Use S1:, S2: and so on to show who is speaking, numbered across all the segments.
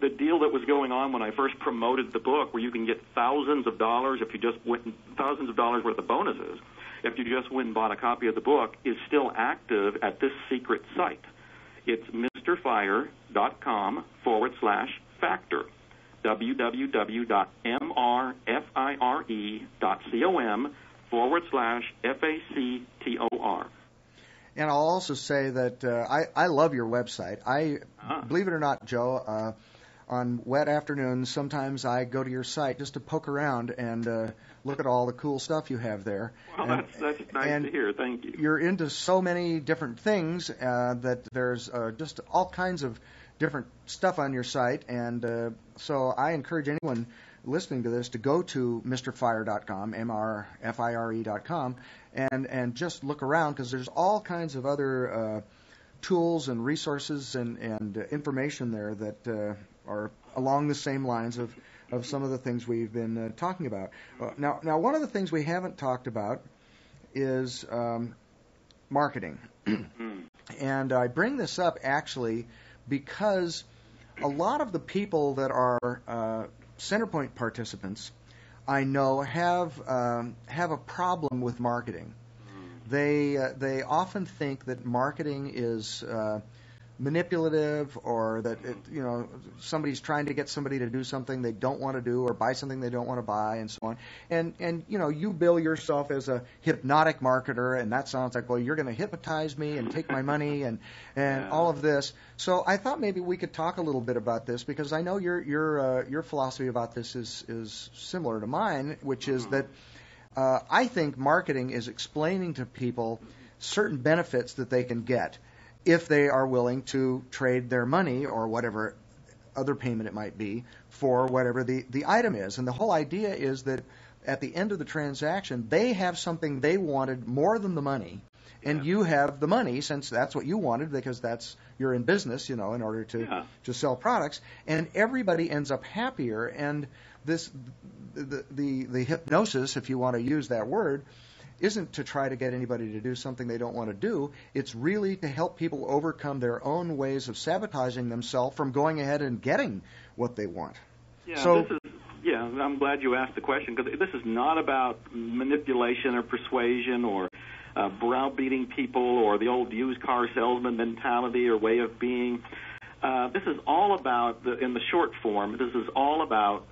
S1: the deal that was going on when I first promoted the book, where you can get thousands of dollars if you just went, thousands of dollars worth of bonuses if you just went and bought a copy of the book, is still active at this secret site. It's mrfire.com/factor. www.mrfire.com/FACTOR.
S2: And I'll also say that I love your website. Believe it or not, Joe, on wet afternoons, sometimes I go to your site just to poke around and look at all the cool stuff you have there.
S1: Well, that's nice to hear. Thank you.
S2: You're into so many different things that there's just all kinds of different stuff on your site. And so I encourage anyone listening to this to go to mrfire.com, mrfire.com, and just look around, because there's all kinds of other tools and resources and information there that are along the same lines of some of the things we've been talking about. Now, one of the things we haven't talked about is marketing. And I bring this up actually because a lot of the people that are Centerpoint participants, I know, have a problem with marketing. They often think that marketing is manipulative, or that somebody's trying to get somebody to do something they don't want to do, or buy something they don't want to buy, and so on. And you bill yourself as a hypnotic marketer, and that sounds like, well, you're going to hypnotize me and take my money and all of this. So I thought maybe we could talk a little bit about this, because I know your philosophy about this is similar to mine, which is that I think marketing is explaining to people certain benefits that they can get if they are willing to trade their money or whatever other payment it might be for whatever the item is. And the whole idea is that at the end of the transaction, they have something they wanted more than the money, and you have the money, since that's what you wanted, because you're in business, in order to sell products, and everybody ends up happier. And the hypnosis, if you want to use that word, isn't to try to get anybody to do something they don't want to do. It's really to help people overcome their own ways of sabotaging themselves from going ahead and getting what they want.
S1: I'm glad you asked the question, because this is not about manipulation or persuasion or browbeating people or the old used car salesman mentality or way of being. This is all about, in the short form, this is all about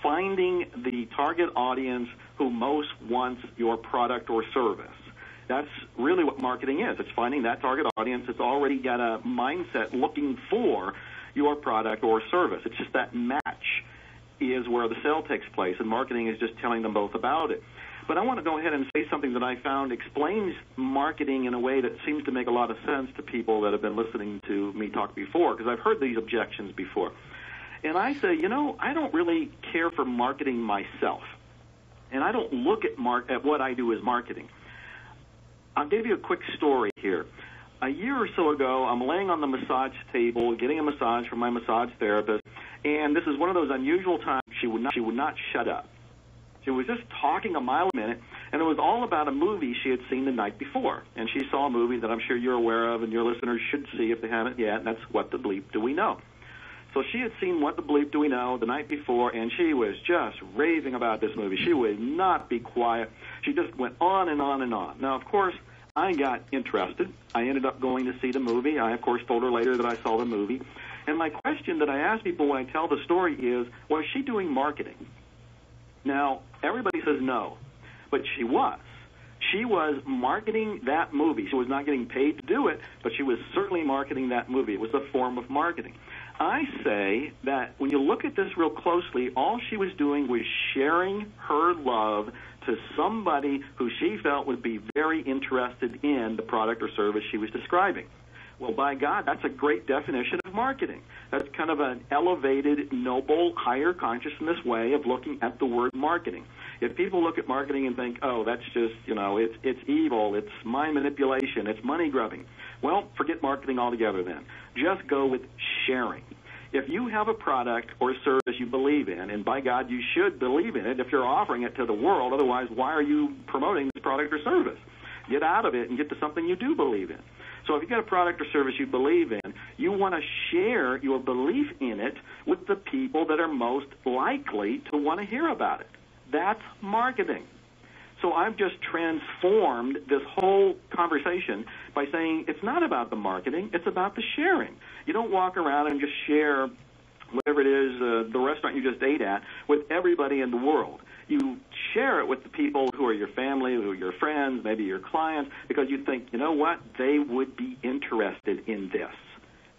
S1: finding the target audience who most wants your product or service. That's really what marketing is. It's finding that target audience that's already got a mindset looking for your product or service. It's just that match is where the sale takes place, and marketing is just telling them both about it. But I want to go ahead and say something that I found explains marketing in a way that seems to make a lot of sense to people that have been listening to me talk before, because I've heard these objections before. And I say, I don't really care for marketing myself, and I don't look at what I do as marketing. I'll give you a quick story here. A year or so ago, I'm laying on the massage table, getting a massage from my massage therapist, and this is one of those unusual times she would not shut up. She was just talking a mile a minute, and it was all about a movie she had seen the night before. And she saw a movie that I'm sure you're aware of and your listeners should see if they haven't yet, and that's What the Bleep Do We Know? So she had seen What the Bleep Do We Know the night before, and she was just raving about this movie. She would not be quiet. She just went on and on and on. Now, of course, I got interested. I ended up going to see the movie. I, of course, told her later that I saw the movie. And my question that I ask people when I tell the story is, was she doing marketing? Now, everybody says no, but she was. She was marketing that movie. She was not getting paid to do it, but she was certainly marketing that movie. It was a form of marketing. I say that when you look at this real closely, all she was doing was sharing her love to somebody who she felt would be very interested in the product or service she was describing. Well, by God, that's a great definition of marketing. That's kind of an elevated, noble, higher consciousness way of looking at the word marketing. If people look at marketing and think, oh, that's just, it's evil, it's mind manipulation, it's money grubbing, well, forget marketing altogether then. Just go with sharing. If you have a product or service you believe in, and by God, you should believe in it if you're offering it to the world, otherwise, why are you promoting this product or service? Get out of it and get to something you do believe in. So if you've got a product or service you believe in, you want to share your belief in it with the people that are most likely to want to hear about it. That's marketing. So I've just transformed this whole conversation by saying it's not about the marketing, it's about the sharing. You don't walk around and just share whatever it is, the restaurant you just ate at, with everybody in the world. You share it with the people who are your family, who are your friends, maybe your clients, because you think, you know what, they would be interested in this.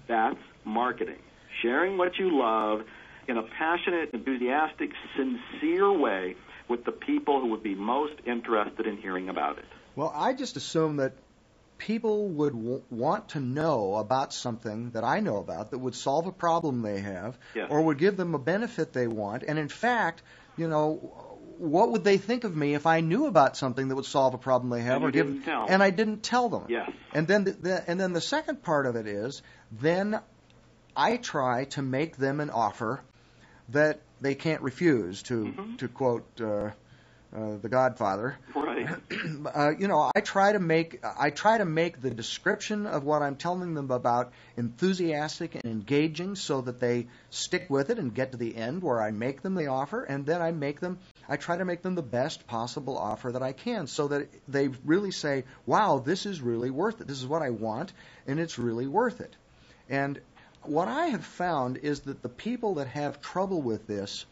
S1: That's marketing. Sharing what you love in a passionate, enthusiastic, sincere way with the people who would be most interested in hearing about it.
S2: Well, I just assume that people would want to know about something that I know about that would solve a problem they have,
S1: Yes.
S2: or would give them a benefit they want. And in fact, you know, what would they think of me if I knew about something that would solve a problem they have,
S1: and
S2: I didn't tell them?
S1: Yes.
S2: And then the second part of it is, then I try to make them an offer that they can't refuse. To quote The Godfather.
S1: Right.
S2: You know, I try to make the description of what I'm telling them about enthusiastic and engaging, so that they stick with it and get to the end where I make them the offer, and then I try to make them the best possible offer that I can, so that they really say, wow, this is really worth it. This is what I want, and it's really worth it. And what I have found is that the people that have trouble with this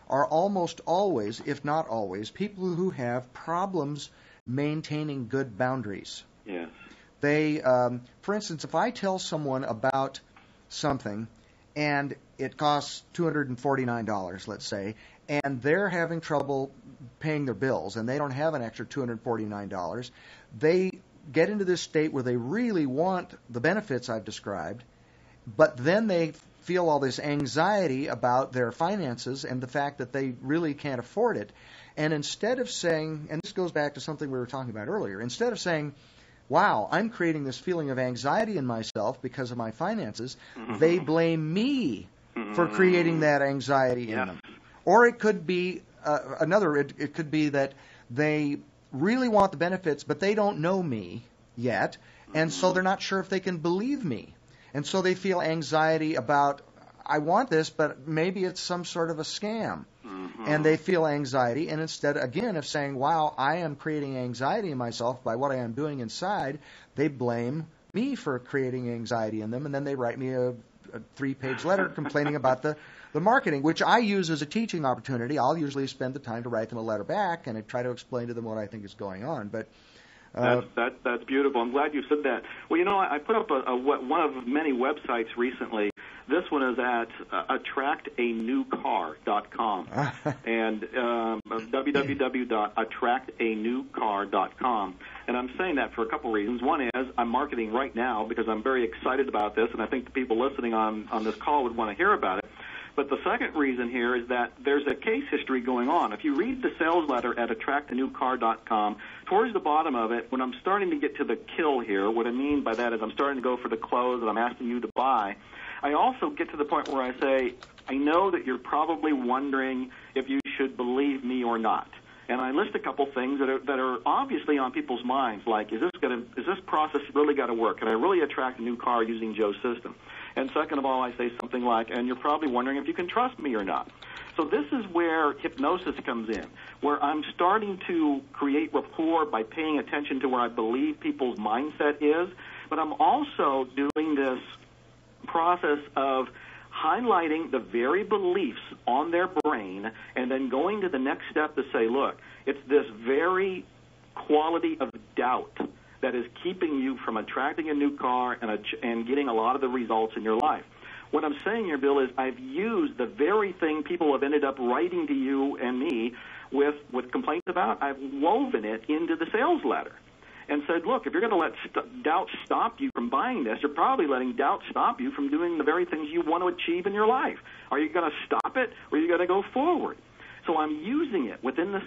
S2: are almost always, if not always, people who have problems maintaining good boundaries.
S1: Yes.
S2: They, for instance, if I tell someone about something and it costs $249, let's say, and they're having trouble paying their bills and they don't have an extra $249, they get into this state where they really want the benefits I've described, but then they feel all this anxiety about their finances and the fact that they really can't afford it. And instead of saying, and this goes back to something we were talking about earlier, instead of saying, wow, I'm creating this feeling of anxiety in myself because of my finances, they blame me for creating that anxiety in them. Or it could be it could be that they really want the benefits, but they don't know me yet, and so they're not sure if they can believe me. And so they feel anxiety about, I want this, but maybe it's some sort of a scam. And they feel anxiety, and instead, again, of saying, wow, I am creating anxiety in myself by what I am doing inside, they blame me for creating anxiety in them, and then they write me a 3-page letter complaining about the marketing, which I use as a teaching opportunity. I'll usually spend the time to write them a letter back, and I try to explain to them what I think is going on. But
S1: that's beautiful. I'm glad you said that. Well, you know, I put up one of many websites recently. This one is at attractanewcar.com and www.attractanewcar.com. And I'm saying that for a couple reasons. One is I'm marketing right now because I'm very excited about this, and I think the people listening on this call would want to hear about it. But the second reason here is that there's a case history going on. If you read the sales letter at attractanewcar.com, towards the bottom of it, when I'm starting to get to the kill here, what I mean by that is I'm starting to go for the close that I'm asking you to buy, I also get to the point where I say, I know that you're probably wondering if you should believe me or not. And I list a couple things that are obviously on people's minds, like, is this process really got to work? Can I really attract a new car using Joe's system? And second of all, I say something like, and you're probably wondering if you can trust me or not. So this is where hypnosis comes in, where I'm starting to create rapport by paying attention to where I believe people's mindset is, but I'm also doing this process of highlighting the very beliefs on their brain and then going to the next step to say, look, it's this very quality of doubt that is keeping you from attracting a new car and getting a lot of the results in your life. What I'm saying here, Bill, is I've used the very thing people have ended up writing to you and me with complaints about. I've woven it into the sales letter and said, look, if you're going to let doubt stop you from buying this, you're probably letting doubt stop you from doing the very things you want to achieve in your life. Are you going to stop it, or are you going to go forward? So I'm using it within the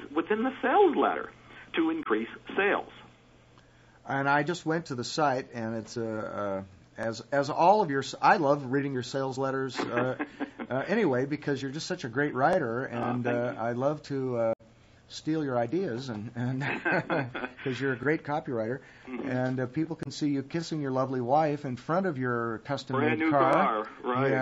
S1: sales letter to increase sales.
S2: And I just went to the site, and it's as all of your. I love reading your sales letters anyway, because you're just such a great writer, and I love to steal your ideas, and because you're a great copywriter, and people can see you kissing your lovely wife in front of your custom-made
S1: brand new
S2: car.
S1: car, right?
S2: Yeah.